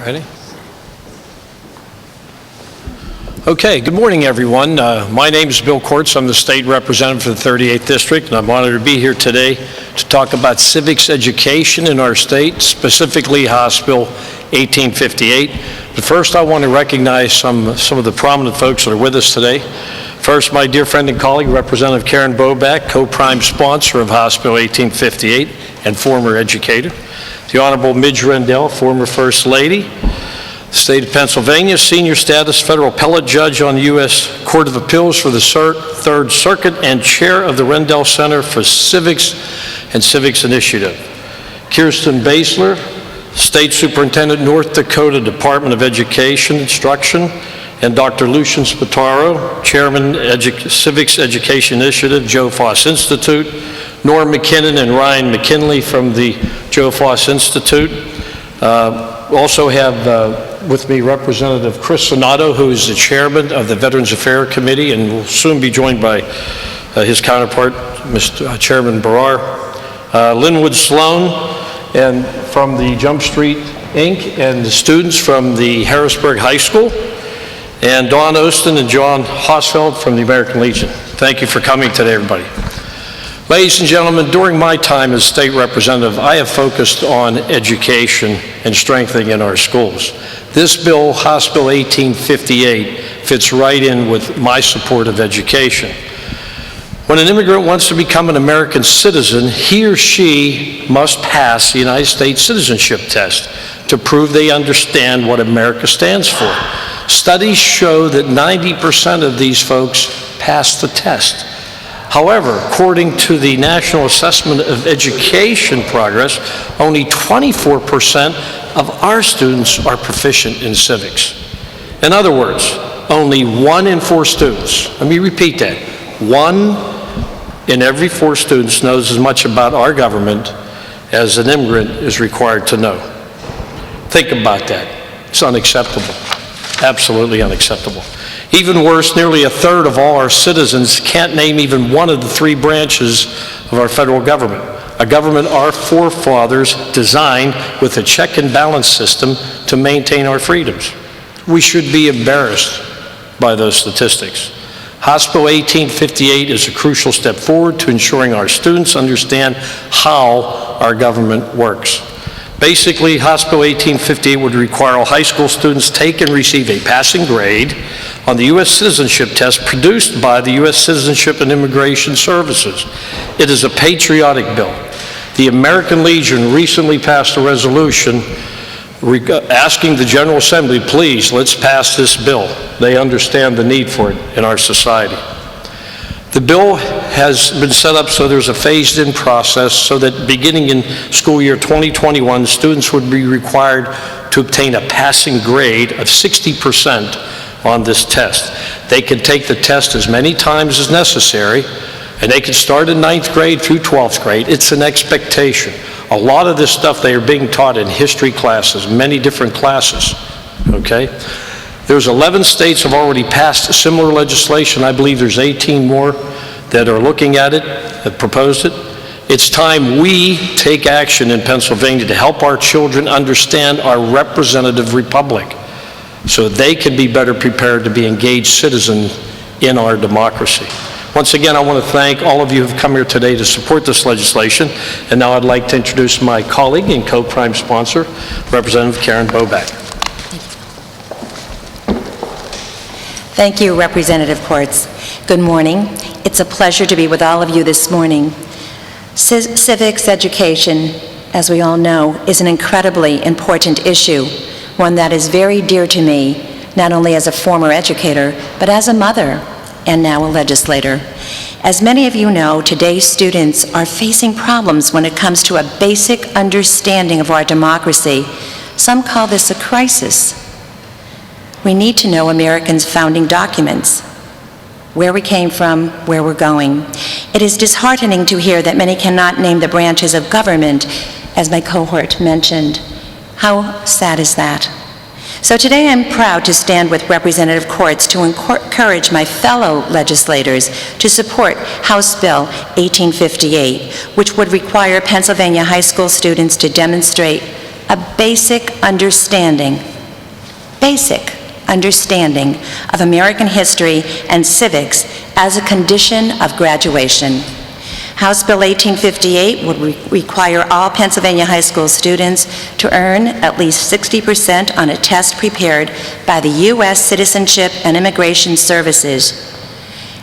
Ready? Okay, good morning, everyone. My name is Bill Kortz. I'm the state representative for the 38th District, and I'm honored to be here today to talk about civics education in our state, specifically House Bill 1858. But first, I want to recognize some of the prominent folks that are with us today. First, my dear friend and colleague, Representative Karen Boback, co-prime sponsor of House Bill 1858 and former educator. The Honorable Midge Rendell, former First Lady. The State of Pennsylvania, senior status federal appellate judge on the U.S. Court of Appeals for the Third Circuit and chair of the Rendell Center for Civics and Civics Initiative. Kirsten Basler, State Superintendent, North Dakota Department of Education Instruction, and Dr. Lucian Spataro, Chairman, Civics Education Initiative, Joe Foss Institute, Norm McKinnon and Ryan McKinley from the Joe Foss Institute. Also have with me Representative Chris Sonato, who is the chairman of the Veterans Affairs Committee and will soon be joined by his counterpart, Mr. Chairman Barrar. Linwood Sloan, and from the Jump Street Inc., and the students from the Harrisburg High School, and Dawn Ostin and John Hosfeld from the American Legion. Thank you for coming today, everybody. Ladies and gentlemen, during my time as state representative, I have focused on education and strengthening in our schools. This bill, House Bill 1858, fits right in with my support of education. When an immigrant wants to become an American citizen, he or she must pass the United States citizenship test to prove they understand what America stands for. Studies show that 90% of these folks pass the test. However, according to the National Assessment of Education Progress, only 24% of our students are proficient in civics. In other words, only 1 in 4 students, let me repeat that, 1 in every 4 students knows as much about our government as an immigrant is required to know. Think about that. It's unacceptable. Absolutely unacceptable. Even worse, nearly 1/3 of all our citizens can't name even one of the 3 branches of our federal government, a government our forefathers designed with a check and balance system to maintain our freedoms. We should be embarrassed by those statistics. House Bill 1858 is a crucial step forward to ensuring our students understand how our government works. Basically, House Bill 1858 would require all high school students take and receive a passing grade on the U.S. citizenship test produced by the U.S. Citizenship and Immigration Services. It is a patriotic bill. The American Legion recently passed a resolution asking the General Assembly, please, let's pass this bill. They understand the need for it in our society. The bill has been set up so there's a phased-in process so that beginning in school year 2021, students would be required to obtain a passing grade of 60% on this test. They can take the test as many times as necessary, and they can start in 9th grade through 12th grade. It's an expectation. A lot of this stuff they are being taught in history classes, many different classes, okay? There's 11 states have already passed similar legislation. I believe there's 18 more that are looking at it, that proposed it. It's time we take action in Pennsylvania to help our children understand our representative republic so they can be better prepared to be engaged citizens in our democracy. Once again, I want to thank all of you who have come here today to support this legislation. And now I'd like to introduce my colleague and co-prime sponsor, Representative Karen Boback. Thank you, Representative Kortz. Good morning. It's a pleasure to be with all of you this morning. Civics education, as we all know, is an incredibly important issue, one that is very dear to me, not only as a former educator, but as a mother and now a legislator. As many of you know, today's students are facing problems when it comes to a basic understanding of our democracy. Some call this a crisis. We need to know Americans' founding documents, where we came from, where we're going. It is disheartening to hear that many cannot name the branches of government, as my cohort mentioned. How sad is that? So today I'm proud to stand with Representative Kortz to encourage my fellow legislators to support House Bill 1858, which would require Pennsylvania high school students to demonstrate a basic understanding of American history and civics as a condition of graduation. House Bill 1858 would require all Pennsylvania high school students to earn at least 60% on a test prepared by the U.S. Citizenship and Immigration Services.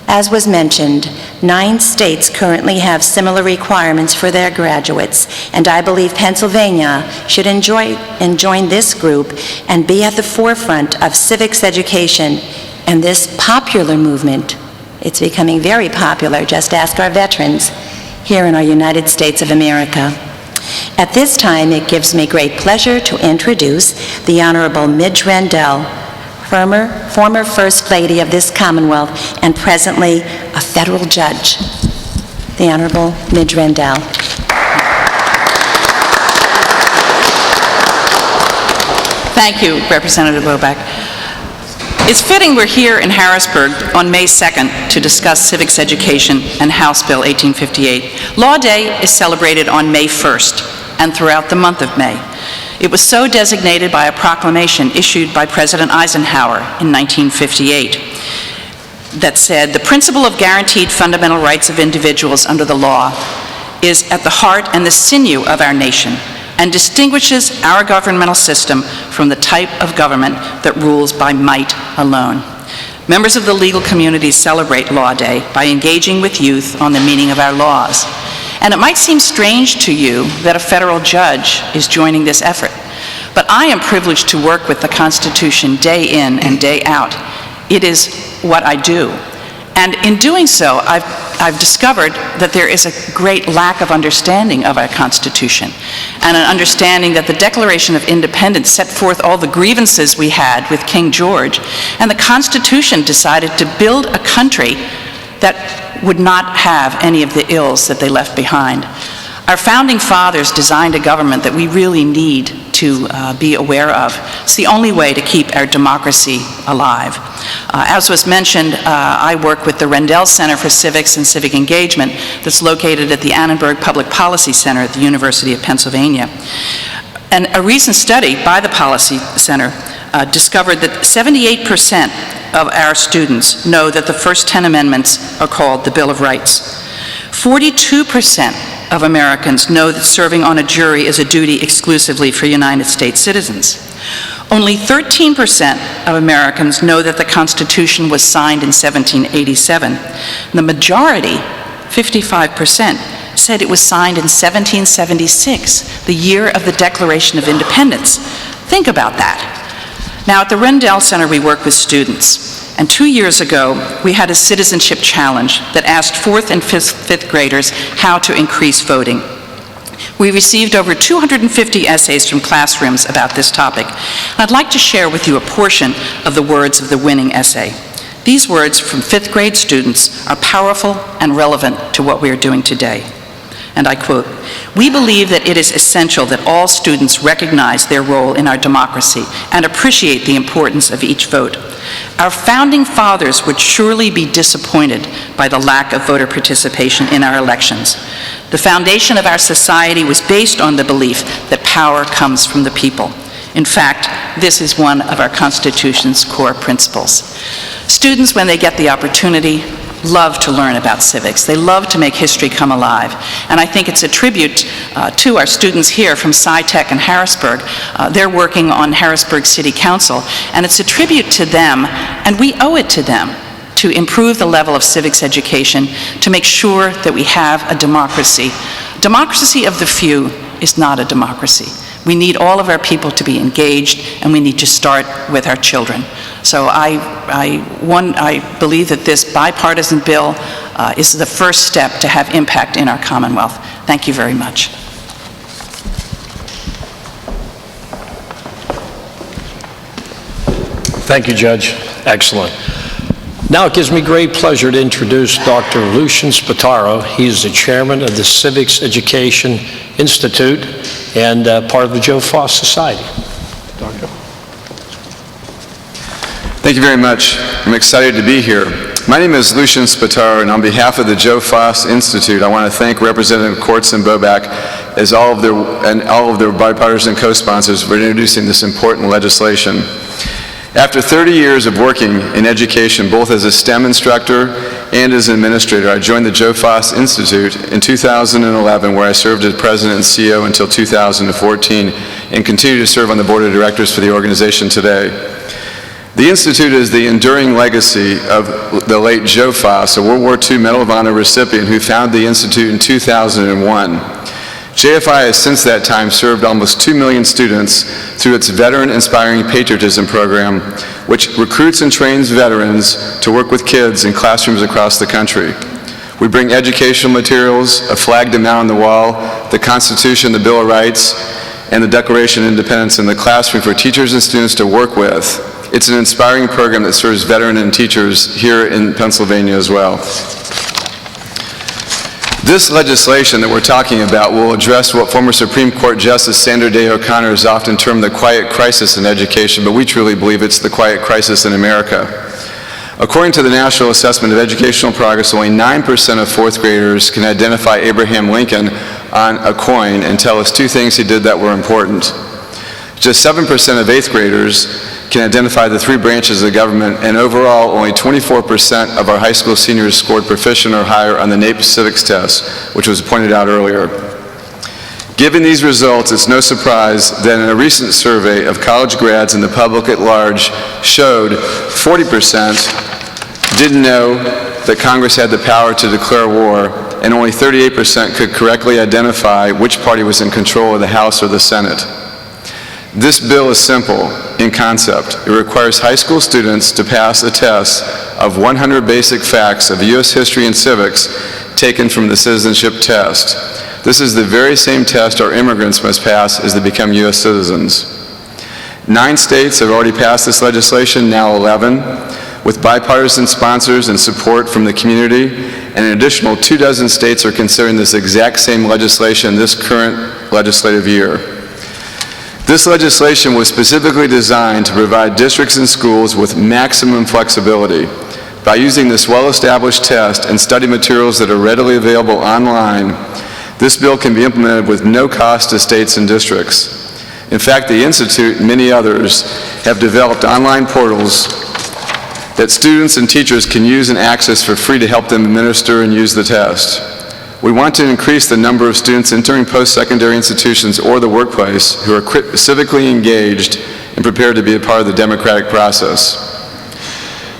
As was mentioned, 9 states currently have similar requirements for their graduates, and I believe Pennsylvania should join this group and be at the forefront of civics education and this popular movement. It's becoming very popular, just ask our veterans here in our United States of America. At this time, it gives me great pleasure to introduce the Honorable Midge Rendell, former First Lady of this Commonwealth and presently a federal judge. The Honorable Midge Rendell. Thank you, Representative Boback. It's fitting we're here in Harrisburg on May 2nd to discuss civics education and House Bill 1858. Law Day is celebrated on May 1st and throughout the month of May. It was so designated by a proclamation issued by President Eisenhower in 1958 that said, "The principle of guaranteed fundamental rights of individuals under the law is at the heart and the sinew of our nation and distinguishes our governmental system from the type of government that rules by might alone." Members of the legal community celebrate Law Day by engaging with youth on the meaning of our laws. And it might seem strange to you that a federal judge is joining this effort, but I am privileged to work with the Constitution day in and day out. It is what I do. And in doing so, I've discovered that there is a great lack of understanding of our Constitution and an understanding that the Declaration of Independence set forth all the grievances we had with King George, and the Constitution decided to build a country that would not have any of the ills that they left behind. Our founding fathers designed a government that we really need to be aware of. It's the only way to keep our democracy alive. As was mentioned, I work with the Rendell Center for Civics and Civic Engagement that's located at the Annenberg Public Policy Center at the University of Pennsylvania. And a recent study by the Policy Center discovered that 78% of our students know that the first 10 amendments are called the Bill of Rights. 42% of Americans know that serving on a jury is a duty exclusively for United States citizens. Only 13% of Americans know that the Constitution was signed in 1787. The majority, 55%, said it was signed in 1776, the year of the Declaration of Independence. Think about that. Now, at the Rendell Center, we work with students. And 2 years ago, we had a citizenship challenge that asked 4th and 5th graders how to increase voting. We received over 250 essays from classrooms about this topic. I'd like to share with you a portion of the words of the winning essay. These words from 5th grade students are powerful and relevant to what we are doing today. And I quote, "We believe that it is essential that all students recognize their role in our democracy and appreciate the importance of each vote. Our founding fathers would surely be disappointed by the lack of voter participation in our elections. The foundation of our society was based on the belief that power comes from the people. In fact, this is one of our Constitution's core principles." Students, when they get the opportunity, love to learn about civics. They love to make history come alive. And I think it's a tribute to our students here from SciTech and Harrisburg. They're working on Harrisburg City Council, and it's a tribute to them, and we owe it to them to improve the level of civics education, to make sure that we have a democracy. Democracy of the few is not a democracy. We need all of our people to be engaged, and we need to start with our children. So I believe that this bipartisan bill is the first step to have impact in our Commonwealth. Thank you very much. Thank you, Judge. Excellent. Now it gives me great pleasure to introduce Dr. Lucian Spataro. He's the chairman of the Civics Education Institute and part of the Joe Foss Society. Doctor. Thank you very much. I'm excited to be here. My name is Lucian Spataro, and on behalf of the Joe Foss Institute, I want to thank Representative Kortz and Boback as all of their bipartisan co-sponsors for introducing this important legislation. After 30 years of working in education, both as a STEM instructor and as an administrator, I joined the Joe Foss Institute in 2011, where I served as president and CEO until 2014, and continue to serve on the board of directors for the organization today. The Institute is the enduring legacy of the late Joe Foss, a World War II Medal of Honor recipient who founded the Institute in 2001. JFI has since that time served almost 2 million students through its Veteran Inspiring Patriotism program, which recruits and trains veterans to work with kids in classrooms across the country. We bring educational materials, a flag to mount on the wall, the Constitution, the Bill of Rights, and the Declaration of Independence in the classroom for teachers and students to work with. It's an inspiring program that serves veterans and teachers here in Pennsylvania as well. This legislation that we're talking about will address what former Supreme Court Justice Sandra Day O'Connor has often termed the quiet crisis in education, but we truly believe it's the quiet crisis in America. According to the National Assessment of Educational Progress, only 9% of fourth graders can identify Abraham Lincoln on a coin and tell us two things he did that were important. Just 7% of eighth graders can identify the three branches of the government, and overall, only 24% of our high school seniors scored proficient or higher on the NAEP Civics test, which was pointed out earlier. Given these results, it's no surprise that in a recent survey of college grads and the public at large showed 40% didn't know that Congress had the power to declare war, and only 38% could correctly identify which party was in control of the House or the Senate. This bill is simple in concept. It requires high school students to pass a test of 100 basic facts of U.S. history and civics taken from the citizenship test. This is the very same test our immigrants must pass as they become U.S. citizens. 9 states have already passed this legislation, now 11, with bipartisan sponsors and support from the community, and an additional 24 states are considering this exact same legislation this current legislative year. This legislation was specifically designed to provide districts and schools with maximum flexibility. By using this well-established test and study materials that are readily available online, this bill can be implemented with no cost to states and districts. In fact, the Institute and many others have developed online portals that students and teachers can use and access for free to help them administer and use the test. We want to increase the number of students entering post-secondary institutions or the workplace who are civically engaged and prepared to be a part of the democratic process.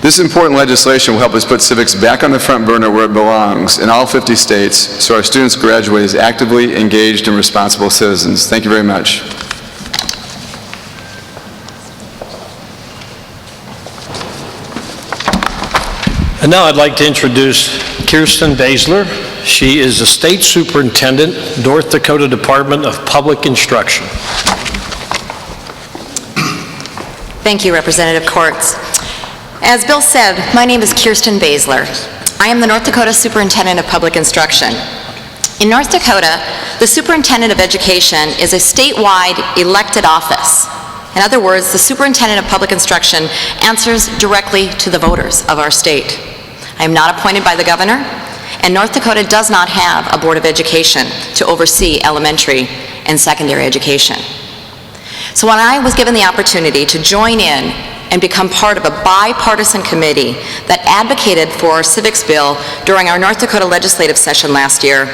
This important legislation will help us put civics back on the front burner where it belongs in all 50 states so our students graduate as actively engaged and responsible citizens. Thank you very much. And now I'd like to introduce Kirsten Baszler. She is the State Superintendent, North Dakota Department of Public Instruction. Thank you, Representative Kortz. As Bill said, my name is Kirsten Baszler. I am the North Dakota Superintendent of Public Instruction. In North Dakota, the Superintendent of Education is a statewide elected office. In other words, the Superintendent of Public Instruction answers directly to the voters of our state. I am not appointed by the governor, and North Dakota does not have a Board of Education to oversee elementary and secondary education. So when I was given the opportunity to join in and become part of a bipartisan committee that advocated for our civics bill during our North Dakota legislative session last year,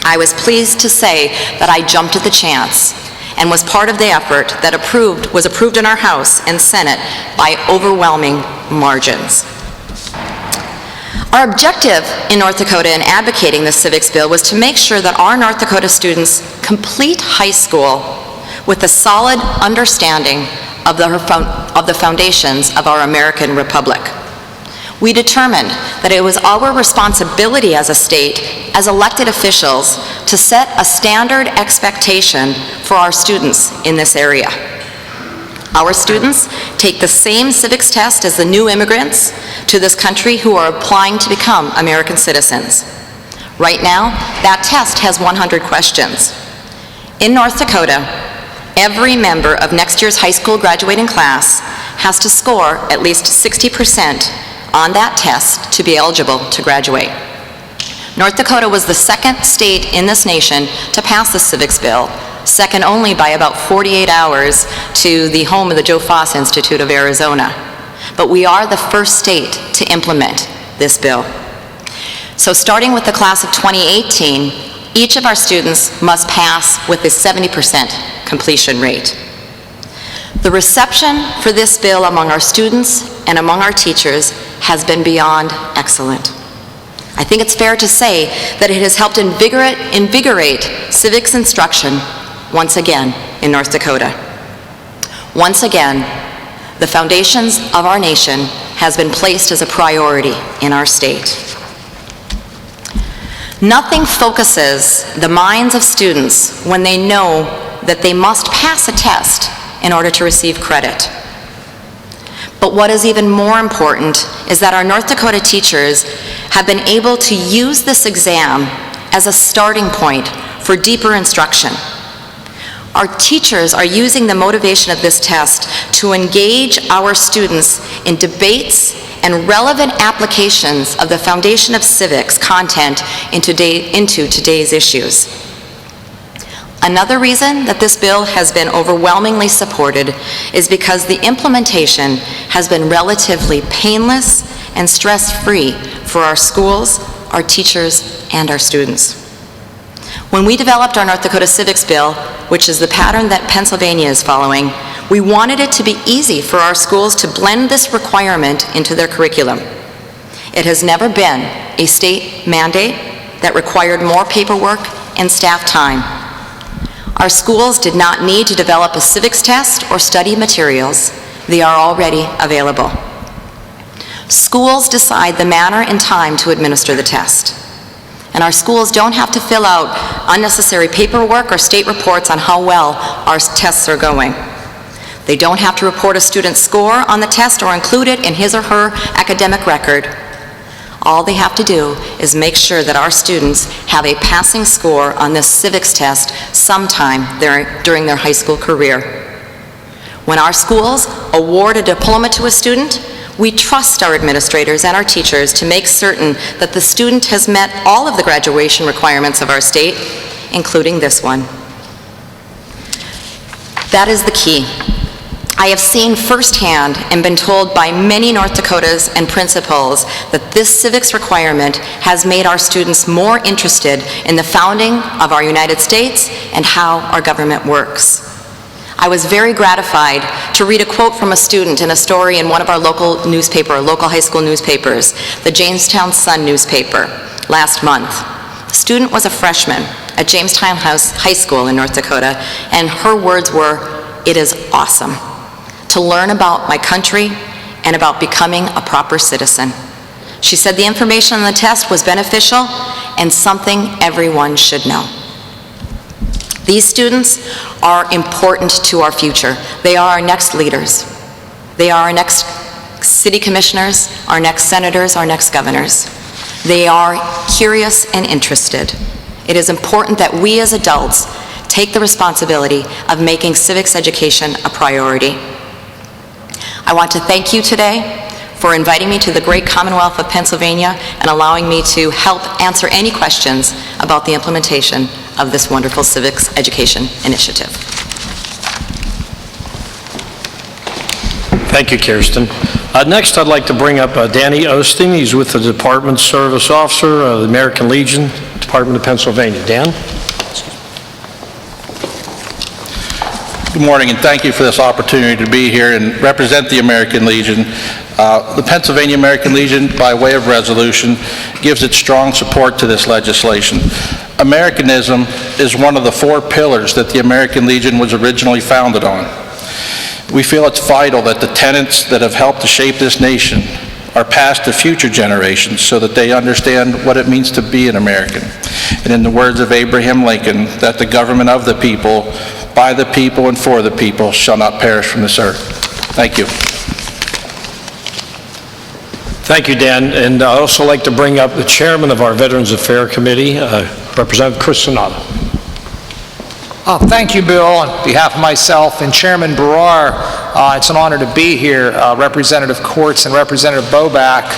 I was pleased to say that I jumped at the chance and was part of the effort that was approved in our House and Senate by overwhelming margins. Our objective in North Dakota in advocating the civics bill was to make sure that our North Dakota students complete high school with a solid understanding of the foundations of our American Republic. We determined that it was our responsibility as a state, as elected officials, to set a standard expectation for our students in this area. Our students take the same civics test as the new immigrants to this country who are applying to become American citizens. Right now, that test has 100 questions. In North Dakota, every member of next year's high school graduating class has to score at least 60% on that test to be eligible to graduate. North Dakota was the second state in this nation to pass the Civics bill, second only by about 48 hours to the home of the Joe Foss Institute of Arizona. But we are the first state to implement this bill. So starting with the class of 2018, each of our students must pass with a 70% completion rate. The reception for this bill among our students and among our teachers has been beyond excellent. I think it's fair to say that it has helped invigorate civics instruction once again in North Dakota. Once again, the foundations of our nation has been placed as a priority in our state. Nothing focuses the minds of students when they know that they must pass a test in order to receive credit. But what is even more important is that our North Dakota teachers have been able to use this exam as a starting point for deeper instruction. Our teachers are using the motivation of this test to engage our students in debates and relevant applications of the foundation of civics content into today's issues. Another reason that this bill has been overwhelmingly supported is because the implementation has been relatively painless and stress-free for our schools, our teachers, and our students. When we developed our North Dakota Civics bill, which is the pattern that Pennsylvania is following, we wanted it to be easy for our schools to blend this requirement into their curriculum. It has never been a state mandate that required more paperwork and staff time. Our schools did not need to develop a civics test or study materials. They are already available. Schools decide the manner and time to administer the test. And our schools don't have to fill out unnecessary paperwork or state reports on how well our tests are going. They don't have to report a student's score on the test or include it in his or her academic record. All they have to do is make sure that our students have a passing score on this civics test sometime during their high school career. When our schools award a diploma to a student, we trust our administrators and our teachers to make certain that the student has met all of the graduation requirements of our state, including this one. That is the key. I have seen firsthand and been told by many North Dakotas and principals that this civics requirement has made our students more interested in the founding of our United States and how our government works. I was very gratified to read a quote from a student in a story in one of our local high school newspapers, the Jamestown Sun newspaper, last month. The student was a freshman at Jamestown High School in North Dakota, and her words were, "It is awesome to learn about my country and about becoming a proper citizen." She said the information on the test was beneficial and something everyone should know. These students are important to our future. They are our next leaders. They are our next city commissioners, our next senators, our next governors. They are curious and interested. It is important that we as adults take the responsibility of making civics education a priority. I want to thank you today for inviting me to the great Commonwealth of Pennsylvania and allowing me to help answer any questions about the implementation of this wonderful civics education initiative. Thank you, Kirsten. Next, I'd like to bring up Danny Osteen. He's with the Department Service Officer of the American Legion, Department of Pennsylvania. Dan? Good morning, and thank you for this opportunity to be here and represent the American Legion. The Pennsylvania American Legion, by way of resolution, gives its strong support to this legislation. Americanism is one of the 4 pillars that the American Legion was originally founded on. We feel it's vital that the tenets that have helped to shape this nation are passed to future generations so that they understand what it means to be an American. And in the words of Abraham Lincoln, that the government of the people, by the people, and for the people shall not perish from this earth. Thank you. Thank you, Dan. And I'd also like to bring up the chairman of our Veterans Affairs Committee, Representative Chris Sonata. Thank you, Bill. On behalf of myself and Chairman Barrar, it's an honor to be here. Representative Courts and Representative Boback,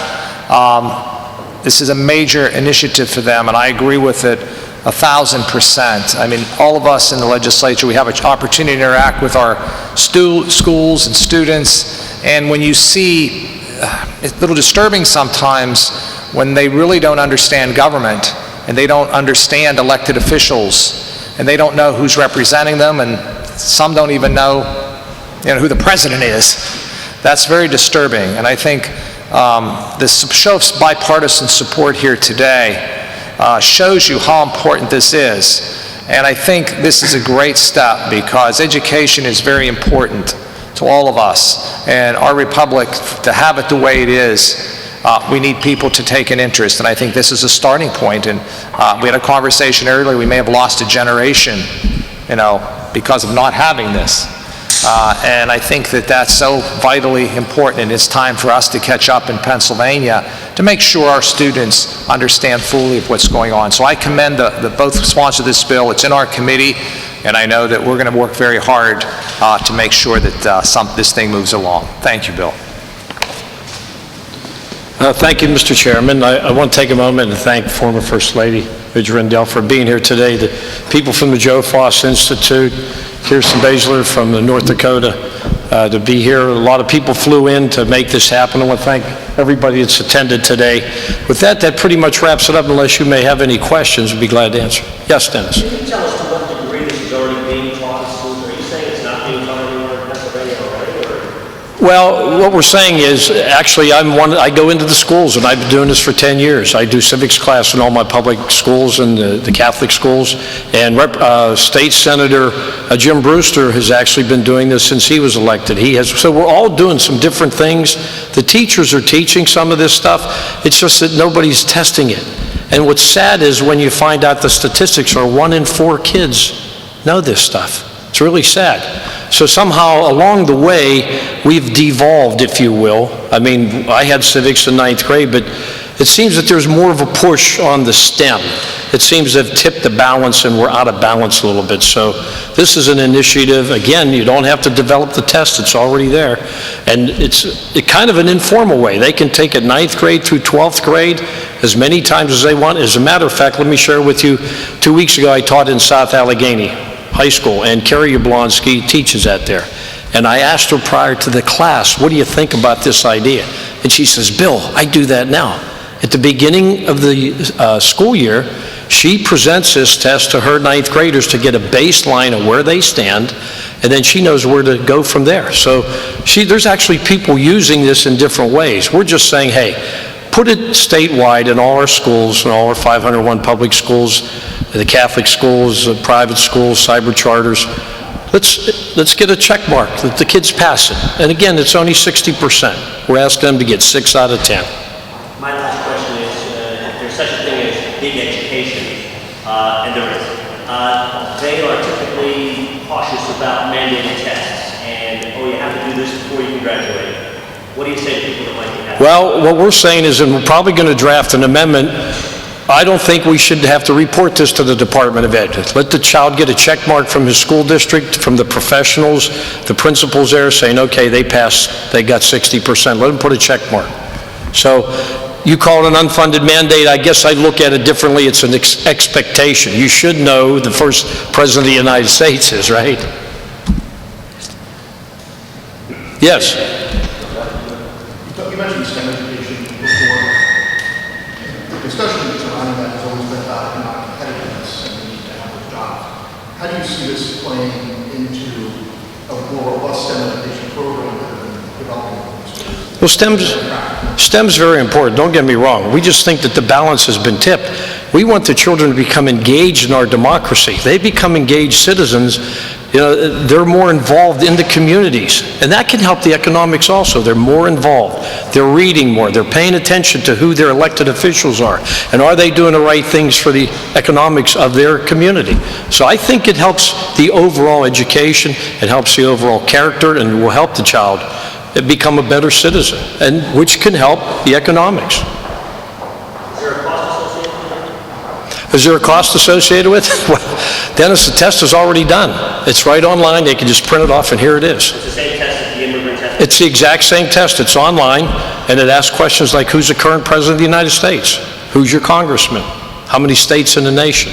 This is a major initiative for them, and I agree with it 1,000%. I mean, all of us in the legislature, we have an opportunity to interact with our schools and students, and when you see, it's a little disturbing sometimes when they really don't understand government, and they don't understand elected officials, and they don't know who's representing them, and some don't even know, who the president is. That's very disturbing, and I think this show of bipartisan support here today shows you how important this is. And I think this is a great step because education is very important to all of us. And our republic, to have it the way it is, we need people to take an interest. And I think this is a starting point. And we had a conversation earlier, we may have lost a generation, because of not having this. And I think that that's so vitally important, and it's time for us to catch up in Pennsylvania to make sure our students understand fully what's going on. So I commend the both sponsors of this bill. It's in our committee, and I know that we're going to work very hard to make sure that this thing moves along. Thank you, Bill. Thank you, Mr. Chairman. I want to take a moment and thank former First Lady Ridge Rendell for being here today, the people from the Joe Foss Institute, Kirsten Baszler from North Dakota to be here. A lot of people flew in to make this happen. I want to thank everybody that's attended today. With that pretty much wraps it up. Unless you may have any questions, we'd be glad to answer. Yes, Dennis. Can you tell us to what degree this is already being taught in schools? Are you saying it's not being taught anywhere in Pennsylvania already? Well, what we're saying is, actually, I go into the schools, and I've been doing this for 10 years. I do civics class in all my public schools and the Catholic schools, and State Senator Jim Brewster has actually been doing this since he was elected. So we're all doing some different things. The teachers are teaching some of this stuff. It's just that nobody's testing it. And what's sad is when you find out the statistics are 1 in 4 kids know this stuff. It's really sad. So somehow along the way, we've devolved, if you will. I mean, I had civics in 9th grade, but it seems that there's more of a push on the STEM. It seems to have tipped the balance, and we're out of balance a little bit. So this is an initiative. Again, you don't have to develop the test. It's already there. And it's kind of an informal way. They can take it 9th grade through 12th grade as many times as they want. As a matter of fact, let me share with you, 2 weeks ago, I taught in South Allegheny High School, and Carrie Yablonsky teaches that there. And I asked her prior to the class, what do you think about this idea? And she says, Bill, I do that now. At the beginning of the school year, she presents this test to her 9th graders to get a baseline of where they stand, and then she knows where to go from there. So there's actually people using this in different ways. We're just saying, hey, put it statewide in all our schools, in all our 501 public schools, the Catholic schools, the private schools, cyber charters. Let's get a check mark that the kids pass it. And again, it's only 60%. We're asking them to get 6 out of 10. My last question is, if there's such a thing as big education, and there is, they are typically cautious about mandated tests, and, you have to do this before you can graduate. What do you say to people that might be happy? Well, what we're saying is, and we're probably going to draft an amendment, I don't think we should have to report this to the Department of Ed. Let the child get a check mark from his school district, from the professionals, the principals there saying, okay, they passed, they got 60%. Let them put a check mark. So you call it an unfunded mandate. I guess I'd look at it differently. It's an expectation. You should know the first president of the United States is, right? Yes. You mentioned STEM education before. The discussion surrounding that has always been about economic competitiveness and the need to have a job. How do you see this playing into a more robust STEM education program that has been developing? Well, STEM's very important. Don't get me wrong. We just think that the balance has been tipped. We want the children to become engaged in our democracy. They become engaged citizens. They're more involved in the communities, and that can help the economics also. They're more involved. They're reading more. They're paying attention to who their elected officials are, and are they doing the right things for the economics of their community. So I think it helps the overall education, it helps the overall character, and will help the child become a better citizen, and which can help the economics. Is there a cost associated with it? Well, Dennis, the test is already done. It's right online. They can just print it off, and here it is. It's the same test as the immigrant test? It's the exact same test. It's online, and it asks questions like, who's the current president of the United States? Who's your congressman? How many states in the nation?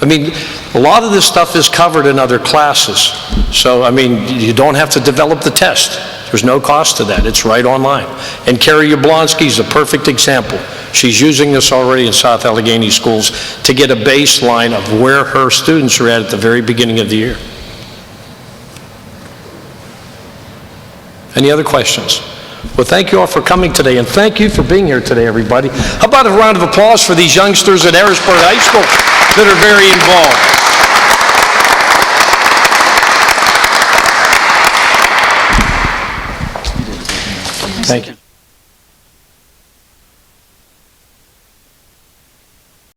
I mean, a lot of this stuff is covered in other classes. So, I mean, you don't have to develop the test. There's no cost to that. It's right online. And Carrie Yablonsky is a perfect example. She's using this already in South Allegheny schools to get a baseline of where her students are at the very beginning of the year. Any other questions? Well, thank you all for coming today, and thank you for being here today, everybody. How about a round of applause for these youngsters at Harrisburg High School that are very involved? Thank you.